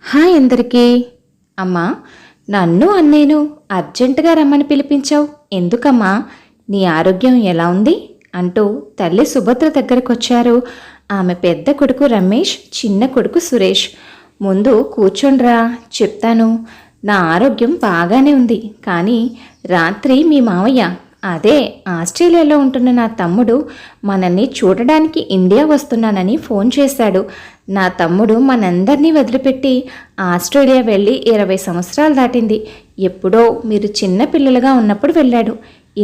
Hi అందరికీ. అమ్మా, నన్ను అన్నేను అర్జెంటుగా రమ్మని పిలిపించావు, ఎందుకమ్మా? నీ ఆరోగ్యం ఎలా ఉంది అంటూ తల్లి సుభద్ర దగ్గరకొచ్చారు ఆమె పెద్ద కొడుకు రమేష్, చిన్న కొడుకు సురేష్. ముందు కూర్చోండ్రా, చెప్తాను. నా ఆరోగ్యం బాగానే ఉంది, కానీ రాత్రి మీ మావయ్య, అదే ఆస్ట్రేలియాలో ఉంటున్న నా తమ్ముడు, మనల్ని చూడడానికి ఇండియా వస్తున్నానని ఫోన్ చేశాడు. నా తమ్ముడు మనందరినీ వదిలిపెట్టి ఆస్ట్రేలియా వెళ్ళి 20 సంవత్సరాలు దాటింది. ఎప్పుడో మీరు చిన్న పిల్లలుగా ఉన్నప్పుడు వెళ్ళాడు.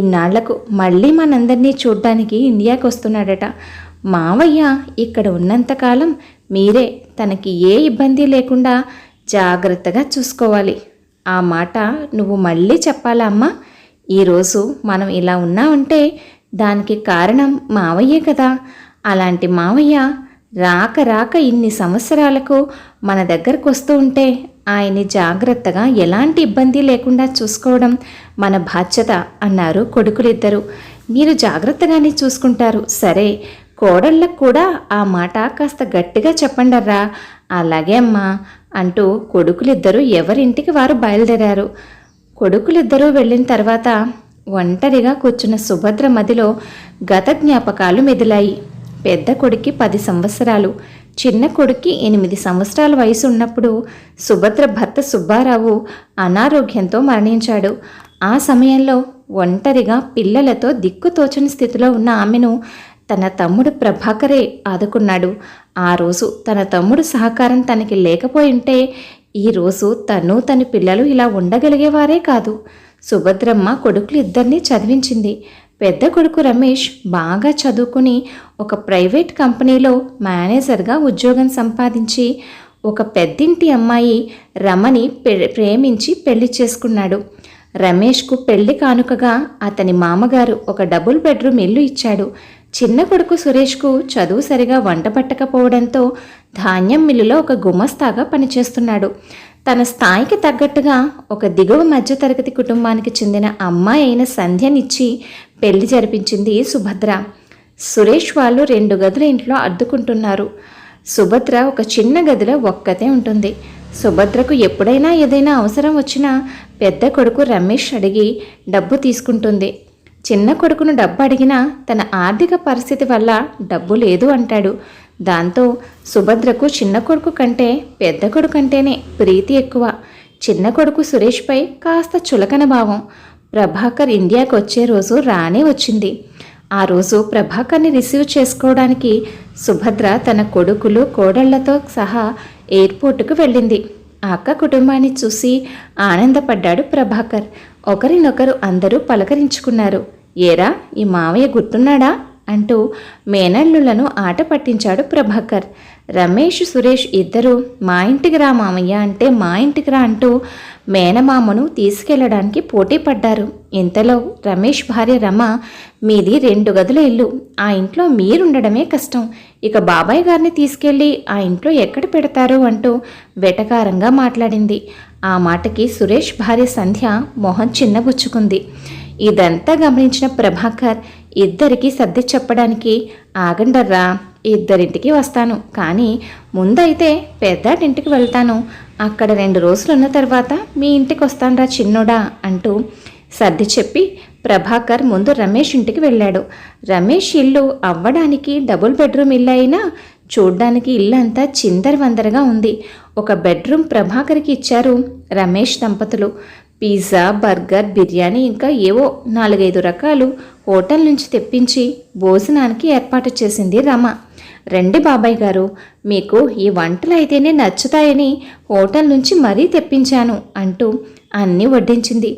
ఇన్నాళ్లకు మళ్ళీ మనందరినీ చూడ్డానికి ఇండియాకి వస్తున్నాడట. మావయ్య ఇక్కడ ఉన్నంతకాలం మీరే తనకి ఏ ఇబ్బంది లేకుండా జాగ్రత్తగా చూసుకోవాలి. ఆ మాట నువ్వు మళ్ళీ చెప్పాలా అమ్మా? ఈరోజు మనం ఇలా ఉన్నామంటే దానికి కారణం మావయ్యే కదా. అలాంటి మావయ్య రాక రాక ఇన్ని సంవత్సరాలకు మన దగ్గరకు వస్తూ ఉంటే ఆయన్ని జాగ్రత్తగా ఎలాంటి ఇబ్బంది లేకుండా చూసుకోవడం మన బాధ్యత అన్నారు కొడుకులిద్దరూ. మీరు జాగ్రత్తగానే చూసుకుంటారు సరే, కోడళ్ళకు కూడా ఆ మాట కాస్త గట్టిగా చెప్పండర్రా. అలాగే అమ్మా అంటూ కొడుకులిద్దరూ ఎవరింటికి వారు బయలుదేరారు. కొడుకులిద్దరూ వెళ్ళిన తర్వాత ఒంటరిగా కూర్చున్న సుభద్ర మదిలో గత జ్ఞాపకాలు మెదిలాయి. పెద్ద కొడుక్కి 10 సంవత్సరాలు, చిన్న కొడుక్కి 8 సంవత్సరాల వయసు ఉన్నప్పుడు సుభద్ర భర్త సుబ్బారావు అనారోగ్యంతో మరణించాడు. ఆ సమయంలో ఒంటరిగా పిల్లలతో దిక్కుతోచని స్థితిలో ఉన్న ఆమెను తన తమ్ముడు ప్రభాకరే ఆదుకున్నాడు. ఆ రోజు తన తమ్ముడు సహకారం తనకి లేకపోయింటే ఈరోజు తన పిల్లలు ఇలా ఉండగలిగేవారే కాదు. సుభద్రమ్మ కొడుకులు ఇద్దరినీ చదివించింది. పెద్ద కొడుకు రమేష్ బాగా చదువుకుని ఒక ప్రైవేట్ కంపెనీలో మేనేజర్గా ఉద్యోగం సంపాదించి ఒక పెద్దింటి అమ్మాయి రమని ప్రేమించి పెళ్లి చేసుకున్నాడు. రమేష్కు పెళ్లి కానుకగా అతని మామగారు ఒక డబుల్ బెడ్రూమ్ ఇల్లు ఇచ్చాడు. చిన్న కొడుకు సురేష్కు చదువు సరిగా వంట పట్టకపోవడంతో ధాన్యం మిల్లులో ఒక గుమస్తాగా పనిచేస్తున్నాడు. తన స్థాయికి తగ్గట్టుగా ఒక దిగువ మధ్యతరగతి కుటుంబానికి చెందిన అమ్మాయి అయిన సంధ్యనిచ్చి పెళ్లి జరిపించింది సుభద్ర. సురేష్ వాళ్ళు 2 గదుల ఇంట్లో అద్దుకుంటున్నారు. సుభద్ర ఒక చిన్న గదిలో ఒక్కతే ఉంటుంది. సుభద్రకు ఎప్పుడైనా ఏదైనా అవసరం వచ్చినా పెద్ద కొడుకు రమేష్ అడిగి డబ్బు తీసుకుంటుంది. చిన్న కొడుకును డబ్బు అడిగినా తన ఆర్థిక పరిస్థితి వల్ల డబ్బు లేదు అంటాడు. దాంతో సుభద్రకు చిన్న కొడుకు కంటే పెద్ద కొడుకు అంటేనే ప్రీతి ఎక్కువ. చిన్న కొడుకు సురేష్పై కాస్త చులకన భావం. ప్రభాకర్ ఇండియాకు వచ్చే రోజు రానే వచ్చింది. ఆ రోజు ప్రభాకర్ని రిసీవ్ చేసుకోవడానికి సుభద్ర తన కొడుకులు కోడళ్లతో సహా ఎయిర్పోర్టుకు వెళ్ళింది. అక్క కుటుంబాన్ని చూసి ఆనందపడ్డాడు ప్రభాకర్. ఒకరినొకరు అందరూ పలకరించుకున్నారు. ఏరా, ఈ మావయ్య గుర్తున్నాడా అంటూ మేనల్లులను ఆట పట్టించాడు ప్రభాకర్. రమేష్, సురేష్ ఇద్దరూ మా ఇంటికి రా మామయ్య అంటే మా ఇంటికి రా అంటూ మేనమామను తీసుకెళ్లడానికి పోటీ పడ్డారు. ఇంతలో రమేష్ భార్య రమ, మీది 2 గదుల ఇల్లు, ఆ ఇంట్లో మీరుండడమే కష్టం, ఇక బాబాయ్ గారిని తీసుకెళ్ళి ఆ ఇంట్లో ఎక్కడ పెడతారు అంటూ వెటకారంగా మాట్లాడింది. ఆ మాటకి సురేష్ భార్య సంధ్య మొహం చిన్నబుచ్చుకుంది. ఇదంతా గమనించిన ప్రభాకర్ ఇద్దరికీ సర్ది చెప్పడానికి, ఆగండర్రా, ఇద్దరింటికి వస్తాను, కానీ ముందైతే పెద్దాటింటికి వెళ్తాను, అక్కడ 2 రోజులు ఉన్న తర్వాత మీ ఇంటికి వస్తానురా చిన్నోడా అంటూ సర్ది చెప్పి ప్రభాకర్ ముందు రమేష్ ఇంటికి వెళ్ళాడు. రమేష్ ఇల్లు అవ్వడానికి డబుల్ బెడ్రూమ్ ఇల్లు అయినా చూడ్డానికి ఇల్లంతా చిందరవందరగా ఉంది. ఒక బెడ్రూమ్ ప్రభాకర్కి ఇచ్చారు రమేష్ దంపతులు. పిజ్జా, బర్గర్, బిర్యానీ ఇంకా ఏవో 4-5 రకాలు హోటల్ నుంచి తెప్పించి భోజనానికి ఏర్పాటు చేసింది రమ. రండి బాబాయ్ గారు, మీకు ఈ వంటలు అయితేనే నచ్చుతాయని హోటల్ నుంచి మరీ తెప్పించాను అంటూ అన్నీ వడ్డించింది.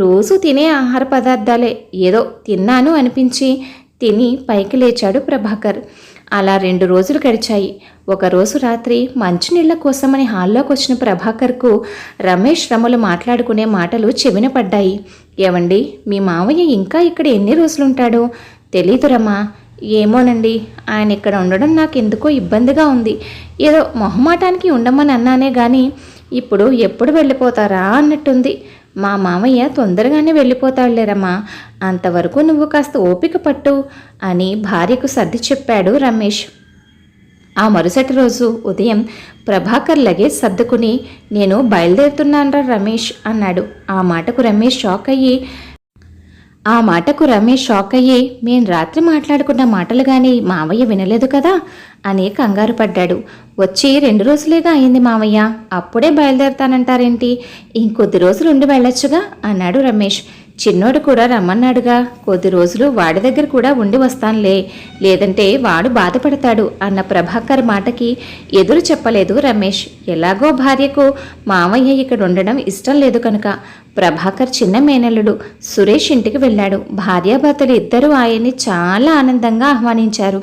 రోజు తినే ఆహార పదార్థాలే, ఏదో తిన్నాను అనిపించి తిని పైకి లేచాడు ప్రభాకర్. అలా 2 రోజులు గడిచాయి. ఒకరోజు రాత్రి మంచినీళ్ల కోసమని హాల్లోకి వచ్చిన ప్రభాకర్కు రమేష్, రమలు మాట్లాడుకునే మాటలు చెవిన పడ్డాయి. ఏవండి, మీ మావయ్య ఇంకా ఇక్కడ ఎన్ని రోజులుంటాడో తెలీదు రమా. ఏమోనండి, ఆయన ఇక్కడ ఉండడం నాకు ఎందుకో ఇబ్బందిగా ఉంది. ఏదో మొహమాటానికి ఉండమని అన్నానే కానీ ఇప్పుడు ఎప్పుడు వెళ్ళిపోతారా అన్నట్టుంది. మా మామయ్య తొందరగానే వెళ్ళిపోతాడులేరమ్మా, అంతవరకు నువ్వు కాస్త ఓపిక పట్టు అని భార్యకు సర్ది చెప్పాడు రమేష్. ఆ మరుసటి రోజు ఉదయం ప్రభాకర్ లగేజ్ సర్దుకుని నేను బయలుదేరుతున్నానరా రమేష్ అన్నాడు. ఆ మాటకు రమేష్ షాక్ అయ్యి మేం రాత్రి మాట్లాడుకున్న మాటలు గాని మావయ్య వినలేదు కదా అని కంగారు పడ్డాడు. వచ్చి 2 రోజులేగా అయింది మావయ్య, అప్పుడే బయలుదేరతానంటారేంటి? ఇంకొద్ది రోజులు ఉండి వెళ్ళొచ్చుగా అన్నాడు రమేష్. చిన్నోడు కూడా రమ్మన్నాడుగా, కొద్ది రోజులు వాడి దగ్గర కూడా ఉండి వస్తానులే, లేదంటే వాడు బాధపడతాడు అన్న ప్రభాకర్ మాటకి ఎదురు చెప్పలేదు రమేష్. ఎలాగో భార్యకు మామయ్య ఇక్కడ ఉండడం ఇష్టం లేదు కనుక ప్రభాకర్ చిన్న మేనల్లుడు సురేష్ ఇంటికి వెళ్ళాడు. భార్యాభర్తలు ఇద్దరూ ఆయన్ని చాలా ఆనందంగా ఆహ్వానించారు.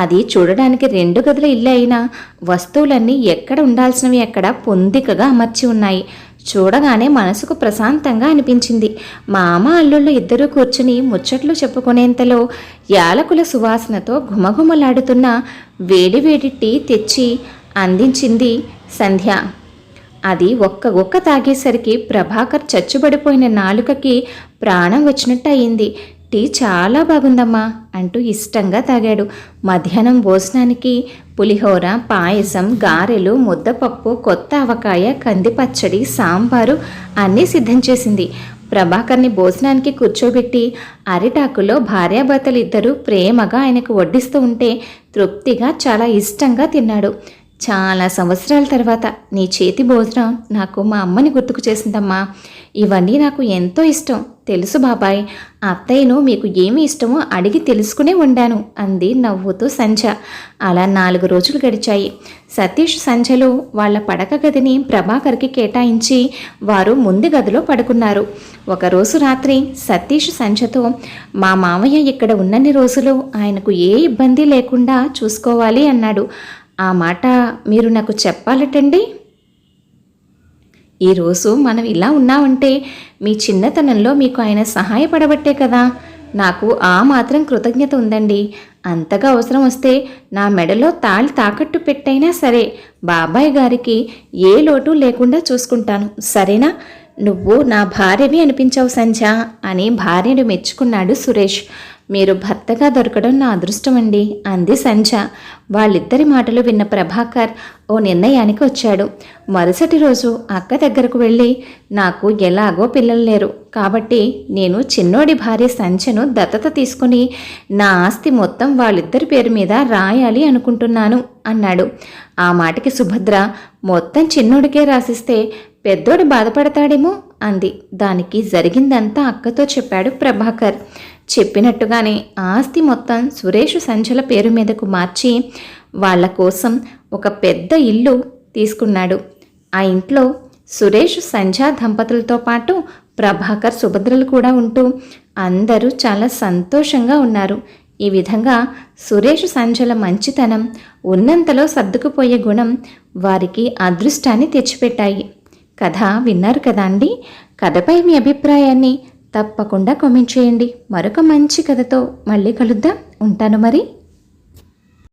అది చూడడానికి 2 గదుల ఇల్లు అయినా వస్తువులన్నీ ఎక్కడ ఉండాల్సినవి ఎక్కడ పొందికగా అమర్చి ఉన్నాయి. చూడగానే మనసుకు ప్రశాంతంగా అనిపించింది. మామ అల్లుళ్ళు ఇద్దరూ కూర్చుని ముచ్చట్లు చెప్పుకునేంతలో యాలకుల సువాసనతో ఘుమఘుమలాడుతున్న వేడివేడి టీ తెచ్చి అందించింది సంధ్య. అది ఒక్క తాగేసరికి ప్రభాకర్ చచ్చుబడిపోయిన నాలుకకి ప్రాణం వచ్చినట్టు అయింది. టీ చాలా బాగుందమ్మా అంటూ ఇష్టంగా తాగాడు. మధ్యాహ్నం భోజనానికి పులిహోర, పాయసం, గారెలు, ముద్దపప్పు, కొత్త ఆవకాయ, కంది పచ్చడి, సాంబారు అన్నీ సిద్ధం చేసింది. ప్రభాకర్ని భోజనానికి కూర్చోబెట్టి అరిటాకులో భార్యాభర్తలు ఇద్దరూ ప్రేమగా ఆయనకు వడ్డిస్తూ ఉంటే తృప్తిగా చాలా ఇష్టంగా తిన్నాడు. చాలా సంవత్సరాల తర్వాత నీ చేతి భోజనం నాకు మా అమ్మని గుర్తుకు చేసిందమ్మా. ఇవన్నీ నాకు ఎంతో ఇష్టం తెలుసు బాబాయ్. అత్తయ్యను మీకు ఏమి ఇష్టమో అడిగి తెలుసుకునే ఉండాను అంది నవ్వుతూ సంధ్య. అలా 4 రోజులు గడిచాయి. సతీష్ సంధ్యలు వాళ్ళ పడక గదిని ప్రభాకర్కి కేటాయించి వారు ముందు గదిలో పడుకున్నారు. ఒకరోజు రాత్రి సతీష్ సంధ్యతో మా మామయ్య ఇక్కడ ఉన్నన్ని రోజులు ఆయనకు ఏ ఇబ్బంది లేకుండా చూసుకోవాలి అన్నాడు. ఆ మాట మీరు నాకు చెప్పాలటండి. ఈరోజు మనం ఇలా ఉన్నామంటే మీ చిన్నతనంలో మీకు ఆయన సహాయపడబట్టే కదా. నాకు ఆ మాత్రం కృతజ్ఞత ఉందండి. అంతగా అవసరం వస్తే నా మెడలో తాళి తాకట్టు పెట్టైనా సరే బాబాయ్ గారికి ఏ లోటు లేకుండా చూసుకుంటాను, సరేనా? నువ్వు నా భార్యవి అనిపించావు సంధ్య అని భార్యను మెచ్చుకున్నాడు సురేష్. మీరు భర్తగా దొరకడం నా అదృష్టం అండి అంది సంధ్య. వాళ్ళిద్దరి మాటలు విన్న ప్రభాకర్ ఓ నిర్ణయానికి వచ్చాడు. మరుసటి రోజు అక్క దగ్గరకు వెళ్ళి నాకు ఎలాగో పిల్లలు లేరు కాబట్టి నేను చిన్నోడి భార్య సంధ్యను దత్తత తీసుకుని నా ఆస్తి మొత్తం వాళ్ళిద్దరి పేరు మీద రాయాలి అనుకుంటున్నాను అన్నాడు. ఆ మాటకి సుభద్ర మొత్తం చిన్నోడికే రాసిస్తే పెద్దోడు బాధపడతాడేమో అంది. దానికి జరిగిందంతా అక్కతో చెప్పాడు ప్రభాకర్. చెప్పినట్టుగానే ఆస్తి మొత్తం సురేష్ సంధ్యల పేరు మీదకు మార్చి వాళ్ళ కోసం ఒక పెద్ద ఇల్లు తీసుకున్నాడు. ఆ ఇంట్లో సురేష్ సంధ్య దంపతులతో పాటు ప్రభాకర్ సుభద్రలు కూడా ఉంటూ అందరూ చాలా సంతోషంగా ఉన్నారు. ఈ విధంగా సురేష్ సంధ్యల మంచితనం, ఉన్నంతలో సర్దుకుపోయే గుణం వారికి అదృష్టాన్ని తెచ్చిపెట్టాయి. కథ విన్నారు కదా అండి. కథపై మీ అభిప్రాయాన్ని తప్పకుండా కామెంట్ చేయండి. మరొక మంచి కథతో మళ్ళీ కలుద్దాం. ఉంటాను మరి.